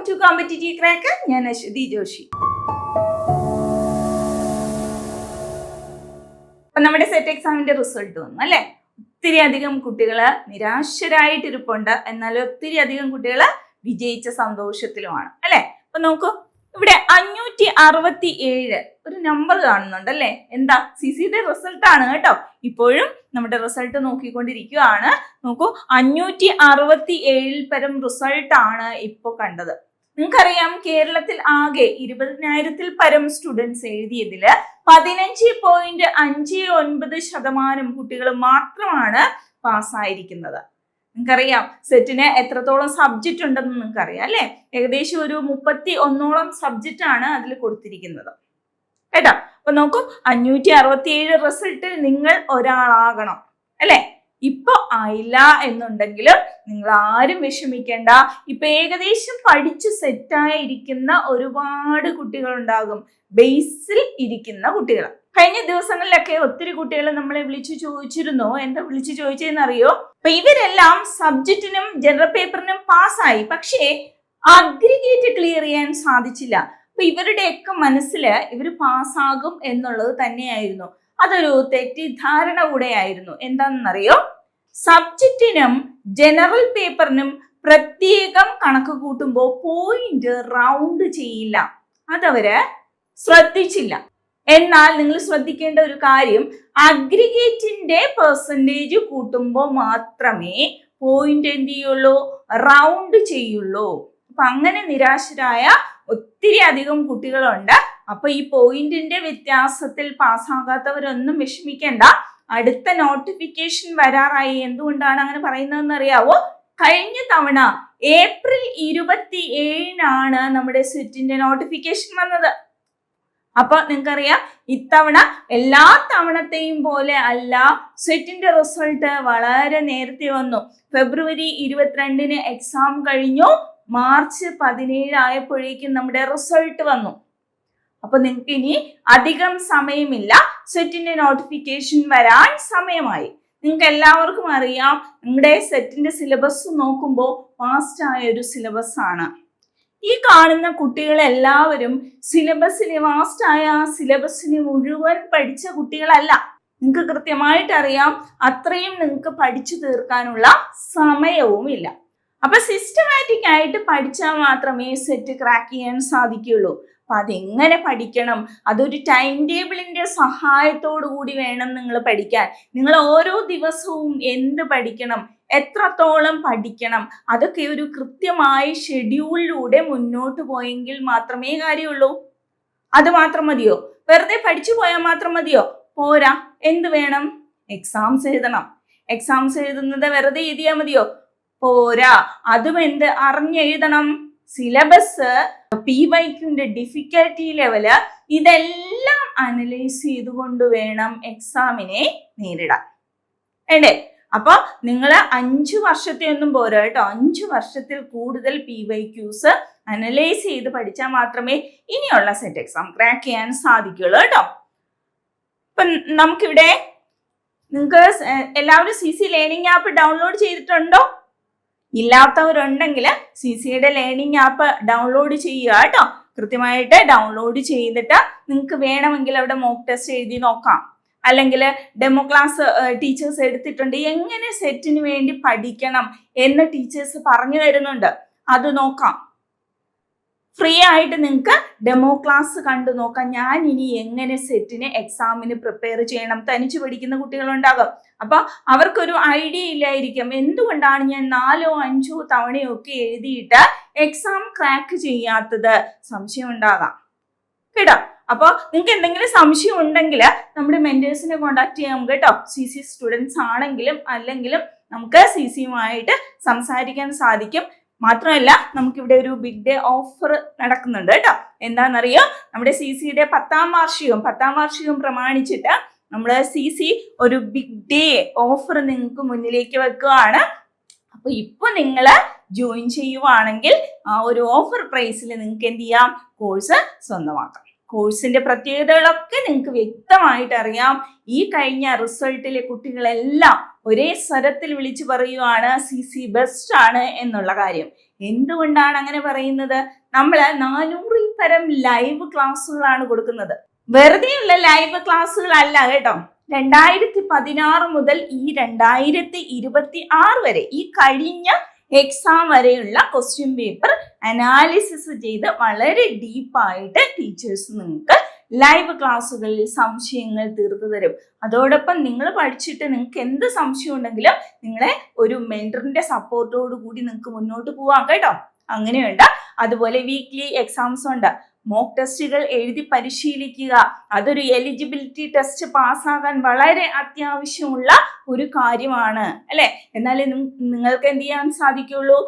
To competitive crack. ഞാൻ അശ്വതി ജോഷി. അപ്പൊ നമ്മുടെ സെറ്റ് എക്സാമിന്റെ റിസൾട്ട് വന്നു അല്ലെ. ഒത്തിരി അധികം കുട്ടികള് നിരാശരായിട്ടിരിപ്പുണ്ട്, എന്നാൽ ഒത്തിരി അധികം കുട്ടികള് വിജയിച്ച സന്തോഷത്തിലുമാണ് അല്ലെ. അപ്പൊ നോക്കൂ, ഇവിടെ 567 ഒരു നമ്പർ കാണുന്നുണ്ട് അല്ലെ. എന്താ? സിസിയുടെ റിസൾട്ട് ആണ് കേട്ടോ. ഇപ്പോഴും നമ്മുടെ റിസൾട്ട് നോക്കിക്കൊണ്ടിരിക്കുകയാണ്. നോക്കൂ, 567 പരം റിസൾട്ട് ആണ് ഇപ്പൊ കണ്ടത്. നിങ്ങൾക്കറിയാം, കേരളത്തിൽ ആകെ 20,000-ൽ പരം സ്റ്റുഡൻസ് എഴുതിയതില് 15.59% കുട്ടികൾ മാത്രമാണ് പാസ്സായിരിക്കുന്നത്. നിങ്ങൾക്കറിയാം സെറ്റിന് എത്രത്തോളം സബ്ജക്റ്റ് ഉണ്ടെന്ന് നിങ്ങൾക്കറിയാം അല്ലെ. ഏകദേശം ഒരു 31ഓളം സബ്ജക്റ്റ് ആണ് അതിൽ കൊടുത്തിരിക്കുന്നത് കേട്ടോ. അപ്പൊ നോക്കൂ, 567 റിസൾട്ട് നിങ്ങൾ ഒരാളാകണം അല്ലെ. ഇപ്പൊ ആയില്ല എന്നുണ്ടെങ്കിലും നിങ്ങൾ ആരും വിഷമിക്കേണ്ട. ഇപ്പൊ ഏകദേശം പഠിച്ചു സെറ്റായിരിക്കുന്ന ഒരുപാട് കുട്ടികൾ ഉണ്ടാകും, ബേസിൽ ഇരിക്കുന്ന കുട്ടികൾ. കഴിഞ്ഞ ദിവസങ്ങളിലൊക്കെ ഒത്തിരി കുട്ടികൾ നമ്മളെ വിളിച്ചു ചോദിച്ചിരുന്നു. എന്താ വിളിച്ചു ചോദിച്ചതെന്നറിയോ? അപ്പൊ ഇവരെല്ലാം സബ്ജക്റ്റിനും ജനറൽ പേപ്പറിനും പാസ്സായി, പക്ഷേ അഗ്രിഗേറ്റ് ക്ലിയർ ചെയ്യാൻ സാധിച്ചില്ല. അപ്പൊ ഇവരുടെയൊക്കെ മനസ്സിൽ ഇവർ പാസ്സാകും എന്നുള്ളത് തന്നെയായിരുന്നു. അതൊരു തെറ്റിദ്ധാരണ കൂടെയായിരുന്നു. എന്താണെന്നറിയോ? സബ്ജക്റ്റിനും ജനറൽ പേപ്പറിനും പ്രത്യേകം കണക്ക് കൂട്ടുമ്പോൾ പോയിന്റ് റൗണ്ട് ചെയ്യില്ല, അതവര് ശ്രദ്ധിച്ചില്ല. എന്നാൽ നിങ്ങൾ ശ്രദ്ധിക്കേണ്ട ഒരു കാര്യം, അഗ്രിഗേറ്റിന്റെ പെർസെൻറ്റേജ് കൂട്ടുമ്പോൾ മാത്രമേ പോയിന്റ് എന്ത് ചെയ്യുള്ളൂ? റൗണ്ട് ചെയ്യുള്ളൂ. അപ്പൊ അങ്ങനെ നിരാശരായ ഒത്തിരി അധികം കുട്ടികളുണ്ട്. അപ്പൊ ഈ പോയിന്റിന്റെ വ്യത്യാസത്തിൽ പാസ്സാകാത്തവരൊന്നും വിഷമിക്കേണ്ട. അടുത്ത നോട്ടിഫിക്കേഷൻ വരാറായി. എന്തുകൊണ്ടാണ് അങ്ങനെ പറയുന്നതെന്ന് അറിയാവോ? കഴിഞ്ഞ തവണ ഏപ്രിൽ 27-നാണ് നമ്മുടെ സെറ്റിന്റെ നോട്ടിഫിക്കേഷൻ വന്നത്. അപ്പൊ നിങ്ങൾക്കറിയാം, ഇത്തവണ എല്ലാ തവണത്തെയും പോലെ അല്ല, സെറ്റിന്റെ റിസൾട്ട് വളരെ നേരത്തെ വന്നു. ഫെബ്രുവരി 22-ന് എക്സാം കഴിഞ്ഞു, മാർച്ച് 17 ആയപ്പോഴേക്കും നമ്മുടെ റിസൾട്ട് വന്നു. അപ്പൊ നിങ്ങൾക്ക് ഇനി അധികം സമയമില്ല, സെറ്റിന്റെ നോട്ടിഫിക്കേഷൻ വരാൻ സമയമായി. നിങ്ങൾക്ക് എല്ലാവർക്കും അറിയാം, നിങ്ങളുടെ സെറ്റിന്റെ സിലബസ് നോക്കുമ്പോൾ ഫാസ്റ്റ് ആയ ഒരു സിലബസ് ആണ്. ഈ കാണുന്ന കുട്ടികളെല്ലാവരും സിലബസിന് വാസ്റ്റ് ആയ സിലബസിന് മുഴുവൻ പഠിച്ച കുട്ടികളല്ല. നിങ്ങൾക്ക് കൃത്യമായിട്ട് അറിയാം, അത്രയും നിങ്ങൾക്ക് പഠിച്ചു തീർക്കാനുള്ള സമയവും ഇല്ല. അപ്പൊ സിസ്റ്റമാറ്റിക് ആയിട്ട് പഠിച്ചാൽ മാത്രമേ സെറ്റ് ക്രാക്ക് ചെയ്യാൻ സാധിക്കുള്ളൂ. അപ്പൊ അതെങ്ങനെ പഠിക്കണം? അതൊരു ടൈം ടേബിളിന്റെ സഹായത്തോടു കൂടി വേണം നിങ്ങൾ പഠിക്കാൻ. നിങ്ങൾ ഓരോ ദിവസവും എന്ത് പഠിക്കണം, എത്രത്തോളം പഠിക്കണം, അതൊക്കെ ഒരു കൃത്യമായ ഷെഡ്യൂളിലൂടെ മുന്നോട്ട് പോയെങ്കിൽ മാത്രമേ കാര്യമുള്ളൂ. അത് മാത്രം മതിയോ? വെറുതെ പഠിച്ചു പോയാൽ മാത്രം മതിയോ? പോരാ. എന്ത് വേണം? എക്സാംസ് എഴുതണം. എക്സാംസ് എഴുതുന്നത് വെറുതെ എഴുതിയാൽ മതിയോ? പോരാ. അതും എന്ത് അറിഞ്ഞെഴുതണം? സിലബസ്, PYQന്റെ ഡിഫിക്കൽറ്റി ലെവല്, ഇതെല്ലാം അനലൈസ് ചെയ്തുകൊണ്ട് വേണം എക്സാമിനെ നേരിടാൻ വേണ്ടേ. അപ്പൊ നിങ്ങൾ 5 വർഷത്തെ ഒന്നും പോരാ കേട്ടോ. 5 വർഷത്തിൽ കൂടുതൽ PYQs അനലൈസ് ചെയ്ത് പഠിച്ചാൽ മാത്രമേ ഇനിയുള്ള സെറ്റ് എക്സാം ക്രാക്ക് ചെയ്യാൻ സാധിക്കുള്ളൂ കേട്ടോ. ഇപ്പൊ നമുക്കിവിടെ, നിങ്ങൾക്ക് എല്ലാവരും CC ലേണിംഗ് ആപ്പ് ഡൗൺലോഡ് ചെയ്തിട്ടുണ്ടോ? ഇല്ലാത്തവരുണ്ടെങ്കിൽ CCയുടെ ലേണിംഗ് ആപ്പ് ഡൗൺലോഡ് ചെയ്യുക കേട്ടോ. കൃത്യമായിട്ട് ഡൗൺലോഡ് ചെയ്തിട്ട് നിങ്ങൾക്ക് വേണമെങ്കിൽ അവിടെ മോക്ക് ടെസ്റ്റ് എഴുതി നോക്കാം. അല്ലെങ്കിൽ ഡെമോ ക്ലാസ് ടീച്ചേഴ്സ് എടുത്തിട്ടുണ്ട്, എങ്ങനെ സെറ്റിന് വേണ്ടി പഠിക്കണം എന്ന് ടീച്ചേഴ്സ് പറഞ്ഞു തരുന്നുണ്ട്. അത് നോക്കാം. ഫ്രീ ആയിട്ട് നിങ്ങൾക്ക് ഡെമോ ക്ലാസ് കണ്ടു നോക്കാം. ഞാൻ ഇനി എങ്ങനെ സെറ്റിന് എക്സാമിന് പ്രിപ്പയർ ചെയ്യണം. തനിച്ച് പഠിക്കുന്ന കുട്ടികളുണ്ടാകും. അപ്പൊ അവർക്കൊരു ഐഡിയ ഇല്ലായിരിക്കും, എന്തുകൊണ്ടാണ് ഞാൻ 4ഓ 5ഓ തവണയോ ഒക്കെ എഴുതിയിട്ട് എക്സാം ക്രാക്ക് ചെയ്യാത്തത്. സംശയം ഉണ്ടാകാം കേട്ടോ. അപ്പൊ നിങ്ങൾക്ക് എന്തെങ്കിലും സംശയം ഉണ്ടെങ്കിൽ നമ്മുടെ മെന്റേഴ്സിനെ കോണ്ടാക്ട് ചെയ്യാം കേട്ടോ. CC സ്റ്റുഡൻസ് ആണെങ്കിലും അല്ലെങ്കിലും നമുക്ക് CCയുമായിട്ട് സംസാരിക്കാൻ സാധിക്കും. മാത്രമല്ല, നമുക്കിവിടെ ഒരു ബിഗ് ഡേ ഓഫർ നടക്കുന്നുണ്ട് കേട്ടോ. എന്താണെന്നറിയോ? നമ്മുടെ CCയുടെ 10ാം വാർഷികം പ്രമാണിച്ചിട്ട് നമ്മൾ CC ഒരു ബിഗ് ഡേ ഓഫർ നിങ്ങൾക്ക് മുന്നിലേക്ക് വെക്കുകയാണ്. അപ്പൊ ഇപ്പൊ നിങ്ങൾ ജോയിൻ ചെയ്യുവാണെങ്കിൽ ആ ഒരു ഓഫർ പ്രൈസിൽ നിങ്ങൾക്ക് എന്ത് ചെയ്യാം? കോഴ്സ് സ്വന്തമാക്കാം. കോഴ്സിന്റെ പ്രത്യേകതകളൊക്കെ നിങ്ങൾക്ക് വ്യക്തമായിട്ട് അറിയാം. ഈ കഴിഞ്ഞ റിസൾട്ടിലെ കുട്ടികളെല്ലാം ഒരേ സ്വരത്തിൽ വിളിച്ചു പറയുവാണ് CC ബെസ്റ്റ് ആണ് എന്നുള്ള കാര്യം. എന്തുകൊണ്ടാണ് അങ്ങനെ പറയുന്നത്? നമ്മൾ 400-ൽ പരം ലൈവ് ക്ലാസ്സുകളാണ് കൊടുക്കുന്നത്. വെറുതെയുള്ള ലൈവ് ക്ലാസ്സുകളല്ല കേട്ടോ. 2016 മുതൽ ഈ 2026 വരെ, ഈ കഴിഞ്ഞ എക്സാം വരെയുള്ള ക്വസ്റ്റ്യൻ പേപ്പർ അനാലിസിസ് ചെയ്ത് വളരെ ഡീപ്പായിട്ട് ടീച്ചേഴ്സ് നിങ്ങൾക്ക് ലൈവ് ക്ലാസ്സുകളിൽ സംശയങ്ങൾ തീർത്തു തരും. അതോടൊപ്പം നിങ്ങൾ പഠിച്ചിട്ട് നിങ്ങൾക്ക് എന്ത് സംശയം ഉണ്ടെങ്കിലും നിങ്ങളെ ഒരു മെന്ററിന്റെ സപ്പോർട്ടോട് കൂടി നിങ്ങൾക്ക് മുന്നോട്ട് പോവാം കേട്ടോ. അങ്ങനെയുണ്ട്. അതുപോലെ വീക്ക്ലി എക്സാംസ് ഉണ്ട്. മോക്ക് ടെസ്റ്റുകൾ എഴുതി പരിശീലിക്കുക. അതൊരു എലിജിബിലിറ്റി ടെസ്റ്റ് പാസ്സാകാൻ വളരെ അത്യാവശ്യമുള്ള ഒരു കാര്യമാണ് അല്ലെ. എന്നാലേ നിങ്ങൾക്ക് എന്ത് ചെയ്യാൻ സാധിക്കുള്ളൂ?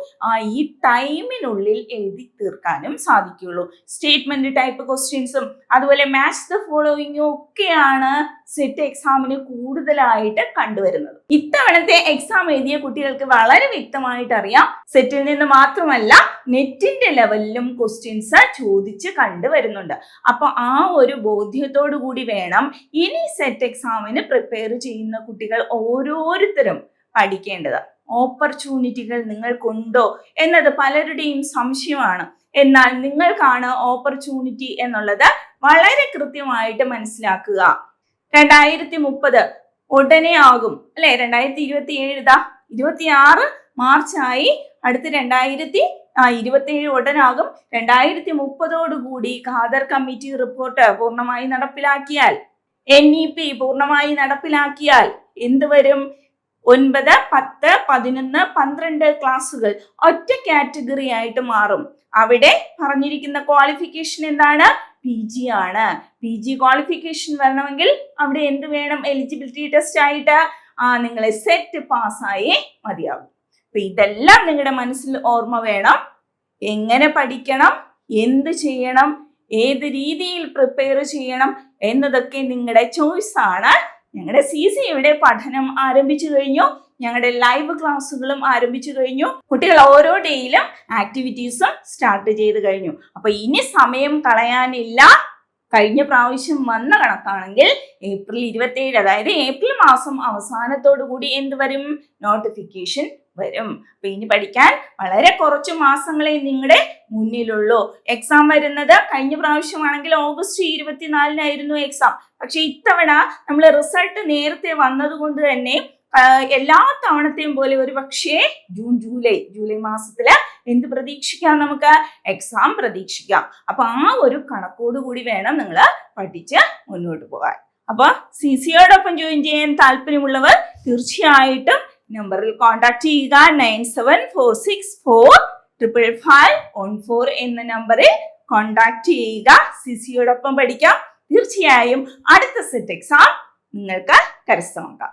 ഈ ടൈമിനുള്ളിൽ എഴുതി തീർക്കാനും സാധിക്കുള്ളൂ. സ്റ്റേറ്റ്മെന്റ് ടൈപ്പ് ക്വസ്റ്റ്യൻസും അതുപോലെ മാച്ച് ദ ഫോളോയിങ്ങും ഒക്കെയാണ് സെറ്റ് എക്സാമിന് കൂടുതലായിട്ട് കണ്ടുവരുന്നത്. ഇത്തവണത്തെ എക്സാം എഴുതിയ കുട്ടികൾക്ക് വളരെ വ്യക്തമായിട്ട് അറിയാം, സെറ്റിൽ നിന്ന് മാത്രമല്ല നെറ്റിന്റെ ലെവലിലും ക്വസ്റ്റ്യൻസ് ചോദിച്ച് കണ്ടുവരുന്നുണ്ട്. അപ്പൊ ആ ഒരു ബോധ്യത്തോടു കൂടി വേണം ഇനി സെറ്റ് എക്സാമിന് പ്രിപ്പയർ ചെയ്യുന്ന കുട്ടികൾ ഓരോരുത്തരും പഠിക്കേണ്ടത്. ഓപ്പർച്യൂണിറ്റികൾ നിങ്ങൾക്കുണ്ടോ എന്നത് പലരുടെയും സംശയമാണ്. എന്നാൽ നിങ്ങൾക്കാണ് ഓപ്പർച്യൂണിറ്റി എന്നുള്ളത് വളരെ കൃത്യമായിട്ട് മനസ്സിലാക്കുക. 2030 ഉടനെ ആകും അല്ലെ. 2027 26 മാർച്ചായി. അടുത്ത് 2027 ഉടനാകും. 2030 ഖാദർ കമ്മിറ്റി റിപ്പോർട്ട് പൂർണ്ണമായി നടപ്പിലാക്കിയാൽ, NEP പൂർണ്ണമായി നടപ്പിലാക്കിയാൽ എന്ത് വരും? 9, 10, 11, 12 ക്ലാസ്സുകൾ ഒറ്റ കാറ്റഗറി ആയിട്ട് മാറും. അവിടെ പറഞ്ഞിരിക്കുന്ന ക്വാളിഫിക്കേഷൻ എന്താണ്? PG ആണ്. PG ക്വാളിഫിക്കേഷൻ വരണമെങ്കിൽ അവിടെ എന്ത് വേണം? എലിജിബിലിറ്റി ടെസ്റ്റ് ആയിട്ട് നിങ്ങളെ സെറ്റ് പാസ്സായേ മതിയാകും. അപ്പൊ ഇതെല്ലാം നിങ്ങളുടെ മനസ്സിൽ ഓർമ്മ വേണം. എങ്ങനെ പഠിക്കണം, എന്ത് ചെയ്യണം, ഏത് രീതിയിൽ പ്രിപ്പയർ ചെയ്യണം എന്നതൊക്കെ നിങ്ങളുടെ ചോയ്സ് ആണ്. ഞങ്ങളുടെ CCയുടെ പഠനം ആരംഭിച്ചു കഴിഞ്ഞു. ഞങ്ങളുടെ ലൈവ് ക്ലാസ്സുകളും ആരംഭിച്ചു കഴിഞ്ഞു. കുട്ടികൾ ഓരോ ഡേയിലും ആക്ടിവിറ്റീസും സ്റ്റാർട്ട് ചെയ്ത് കഴിഞ്ഞു. അപ്പൊ ഇനി സമയം കളയാനില്ല. കഴിഞ്ഞ പ്രാവശ്യം വന്ന കണക്കാണെങ്കിൽ April 27, അതായത് ഏപ്രിൽ മാസം അവസാനത്തോടു കൂടി എന്ത് വരും? നോട്ടിഫിക്കേഷൻ വരും. അപ്പൊ ഇനി പഠിക്കാൻ വളരെ കുറച്ച് മാസങ്ങളെ നിങ്ങളുടെ മുന്നിലുള്ളൂ. എക്സാം വരുന്നത് കഴിഞ്ഞ പ്രാവശ്യമാണെങ്കിൽ August 24 എക്സാം. പക്ഷെ ഇത്തവണ നമ്മൾ റിസൾട്ട് നേരത്തെ വന്നതുകൊണ്ട് തന്നെ എല്ലാ തവണത്തെയും പോലെ ഒരു പക്ഷേ ജൂലൈ മാസത്തില് എന്ത് പ്രതീക്ഷിക്കാം? നമുക്ക് എക്സാം പ്രതീക്ഷിക്കാം. അപ്പൊ ആ ഒരു കണക്കോട് കൂടി വേണം നിങ്ങൾ പഠിച്ച് മുന്നോട്ട് പോകാൻ. അപ്പൊ CCയോടൊപ്പം ജോയിൻ ചെയ്യാൻ താല്പര്യമുള്ളവർ തീർച്ചയായിട്ടും നമ്പറിൽ കോൺടാക്ട് ചെയ്യുക. 9746455514 എന്ന നമ്പറിൽ കോൺടാക്ട് ചെയ്യുക. CCയോടൊപ്പം പഠിക്കാം. തീർച്ചയായും അടുത്ത സെറ്റ് എക്സാം നിങ്ങൾക്ക് കരസ്ഥമാക്കാം.